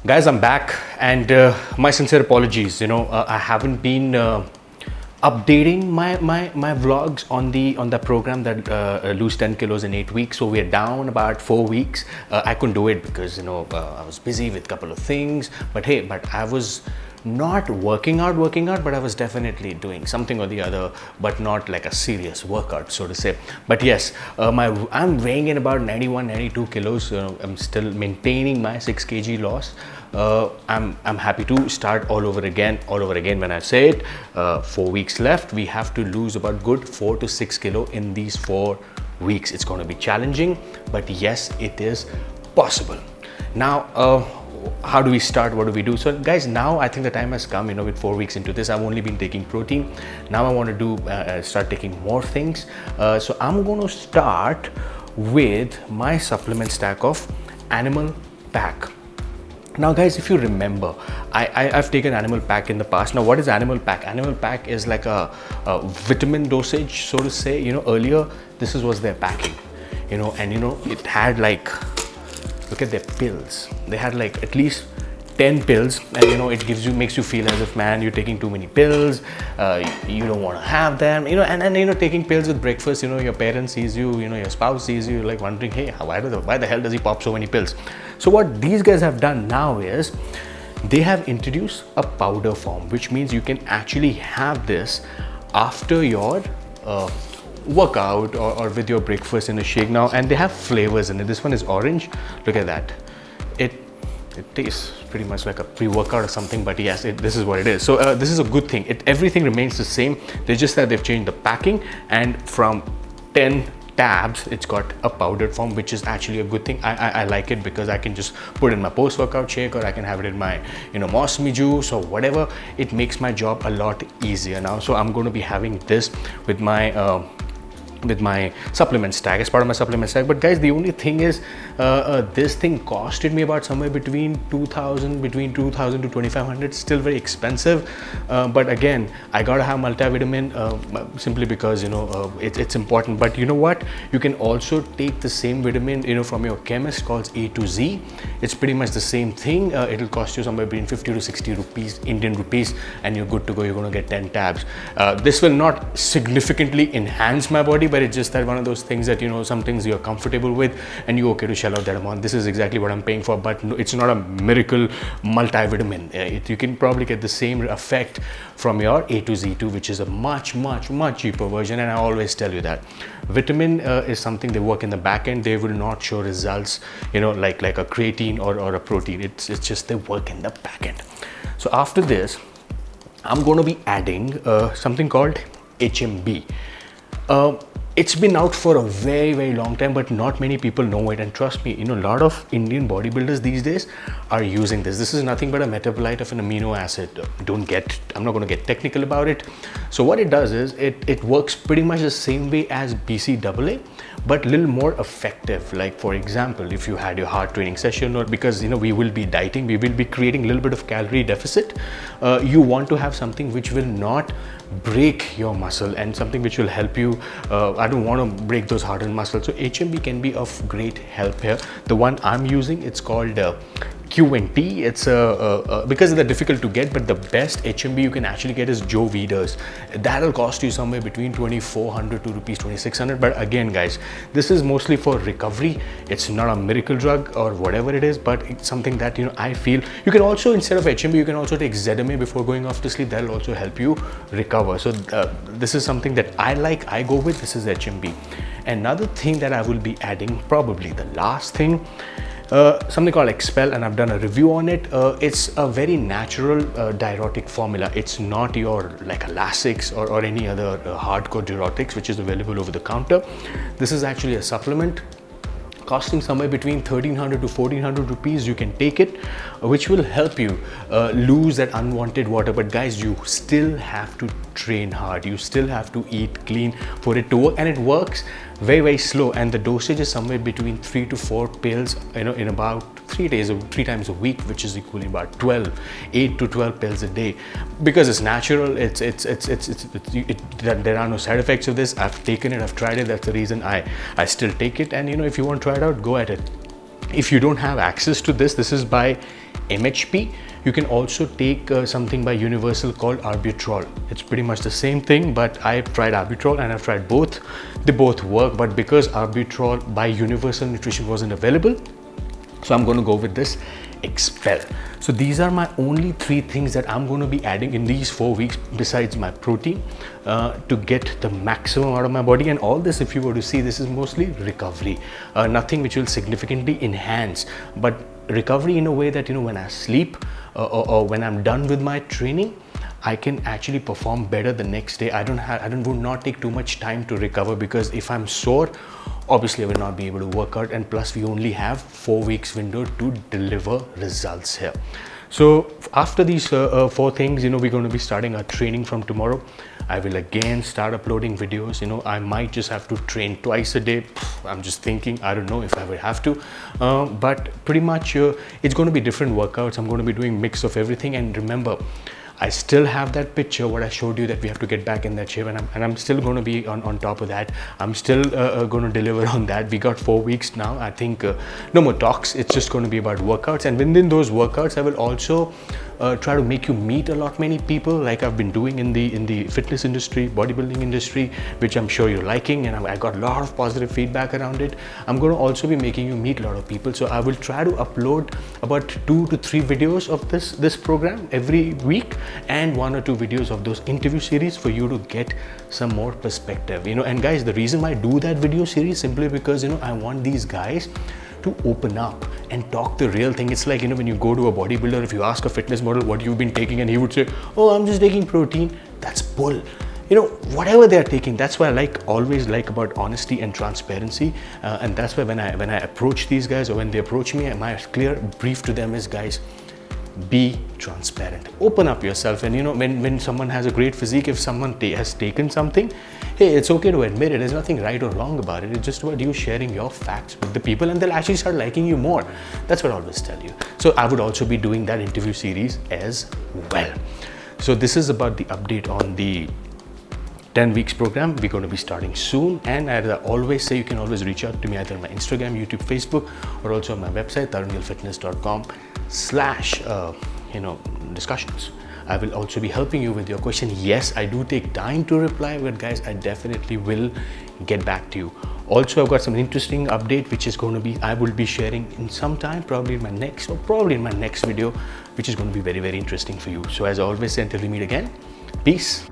Guys, I'm back, and my sincere apologies. I haven't been updating my vlogs on the program that lose 10 kilos in 8 weeks. So we're down about 4 weeks. I couldn't do it because I was busy with a couple of things. But hey, I was not working out, but I was definitely doing something or the other, but not like a serious workout, so to say. But yes, I'm weighing in about 91, 92 kilos. I'm still maintaining my 6 kg loss. I'm happy to start all over again. When I say it, 4 weeks left. We have to lose about good 4 to 6 kilo in these 4 weeks. It's going to be challenging, but yes, it is possible. Now, how do we start? What do we do? So guys, now I think the time has come, with 4 weeks into this. I've only been taking protein. Now I want to do start taking more things. So I'm going to start with my supplement stack of Animal Pack. Now guys, if you remember, I've taken Animal Pack in the past. Now what is Animal Pack? Animal Pack is like a vitamin dosage, so to say. Earlier this was their packing, it had like, look at their pills. They had like at least 10 pills, and it makes you feel as if, man, you're taking too many pills. You don't want to have them, and taking pills with breakfast. Your parents sees you, your spouse sees you, like wondering, hey, why the hell does he pop so many pills? So what these guys have done now is they have introduced a powder form, which means you can actually have this after your workout or with your breakfast in a shake now. And they have flavors in it. This one is orange. Look at that. It tastes pretty much like a pre-workout or something, but yes, this is what it is. So this is a good thing. Everything remains the same. They just that they've changed the packing, and from 10 tabs it's got a powdered form, which is actually a good thing. I like it because I can just put in my post-workout shake, or I can have it in my Mosmi juice or whatever. It makes my job a lot easier now. So I'm going to be having this with my supplement stack, as part of my supplement stack. But guys, the only thing is this thing costed me about somewhere between 2000 to 2500. Still very expensive, but again, I gotta have multivitamin simply because it's important. But you know what, you can also take the same vitamin from your chemist, called A to Z. It's pretty much the same thing. It'll cost you somewhere between 50 to 60 rupees, Indian rupees, and you're good to go. You're going to get 10 tabs. This will not significantly enhance my body, but it's just that one of those things that some things you're comfortable with and you're okay to shell out that amount. This is exactly what I'm paying for, but no, it's not a miracle multivitamin. You can probably get the same effect from your A to Z2, which is a much cheaper version. And I always tell you that vitamin is something they work in the back end. They will not show results like a creatine or a protein. It's just they work in the back end. So after this, I'm going to be adding something called HMB. It's been out for a very long time, but not many people know it. And trust me, a lot of Indian bodybuilders these days are using this. This is nothing but a metabolite of an amino acid. I'm not going to get technical about it. So what it does is it works pretty much the same way as BCAA, but a little more effective. Like for example, if you had your hard training session, or because we will be dieting, we will be creating a little bit of calorie deficit. You want to have something which will not break your muscle and something which will help you. I don't want to break those hardened muscles. So HMB can be of great help here. The one I'm using, it's called Q&T. It's because they're difficult to get, but the best HMB you can actually get is Joe Weider's. That'll cost you somewhere between 2400 to rupees 2600. But again, guys, this is mostly for recovery. It's not a miracle drug or whatever it is, but it's something that I feel you can also, instead of HMB, you can also take ZMA before going off to sleep. That'll also help you recover. So this is something that I like. I go with this is HMB. Another thing that I will be adding, probably the last thing, something called Expel, and I've done a review on it. It's a very natural diuretic formula. It's not your like a Lasix or any other hardcore diuretics which is available over the counter. This is actually a supplement costing somewhere between 1300 to 1400 rupees. You can take it, which will help you lose that unwanted water. But guys, you still have to train hard. You still have to eat clean for it to work, and it works very slow. And the dosage is somewhere between 3 to 4 pills, in about 3 times a week, which is equally about 8 to 12 pills a day. Because it's natural, there are no side effects of this. I've taken it, I've tried it. That's the reason I still take it. And if you want to try it out, go at it. If you don't have access to this, this is by MHP. You can also take something by Universal called Arbutrol. It's pretty much the same thing, but I've tried Arbutrol and I've tried both. They both work, but because Arbutrol by Universal Nutrition wasn't available, so I'm going to go with this Expel. So these are my only 3 things that I'm going to be adding in these 4 weeks besides my protein to get the maximum out of my body. And all this, if you were to see, this is mostly recovery, nothing which will significantly enhance, but recovery in a way that, you know, when I sleep or when I'm done with my training, I can actually perform better the next day. I would not take too much time to recover, because if I'm sore, obviously I will not be able to work out, and plus we only have 4 weeks window to deliver results here. So after these 4 things, you know, we're going to be starting our training from tomorrow. I will again start uploading videos. You know, I might just have to train twice a day. I'm just thinking, I don't know if I will have to, but pretty much it's going to be different workouts. I'm going to be doing mix of everything. And remember, I still have that picture what I showed you, that we have to get back in that shape, and I'm still going to be on top of that. I'm still going to deliver on that. We got 4 weeks now. I think no more talks. It's just going to be about workouts, and within those workouts I will also try to make you meet a lot many people, like I've been doing in the fitness industry, bodybuilding industry, which I'm sure you're liking, and I got a lot of positive feedback around it. I'm going to also be making you meet a lot of people, so I will try to upload about 2 to 3 videos of this program every week, and 1 or 2 videos of those interview series for you to get some more perspective, you know. And guys, the reason why I do that video series, simply because, you know, I want these guys to open up and talk the real thing. It's like, you know, when you go to a bodybuilder, if you ask a fitness model what you've been taking, and he would say, oh, I'm just taking protein, that's bull. You know, whatever they're taking. That's why I always like about honesty and transparency, and that's why when I approach these guys, or when they approach me, my clear brief to them is, guys, be transparent, open up yourself. And you know, when someone has a great physique, if someone has taken something, hey, it's okay to admit it. There's nothing right or wrong about it. It's just about you sharing your facts with the people, and they'll actually start liking you more. That's what I always tell you. So I would also be doing that interview series as well. So this is about the update on the 10 weeks program. We're going to be starting soon, and as I always say, you can always reach out to me either on my Instagram, YouTube, Facebook, or also on my website, tarungilfitness.com/discussions. I will also be helping you with your question. Yes, I do take time to reply, but guys, I definitely will get back to you. Also, I've got some interesting update, which is going to be, I will be sharing in some time, probably in my next video, which is going to be very, very interesting for you. So as I always say, until we meet again, peace.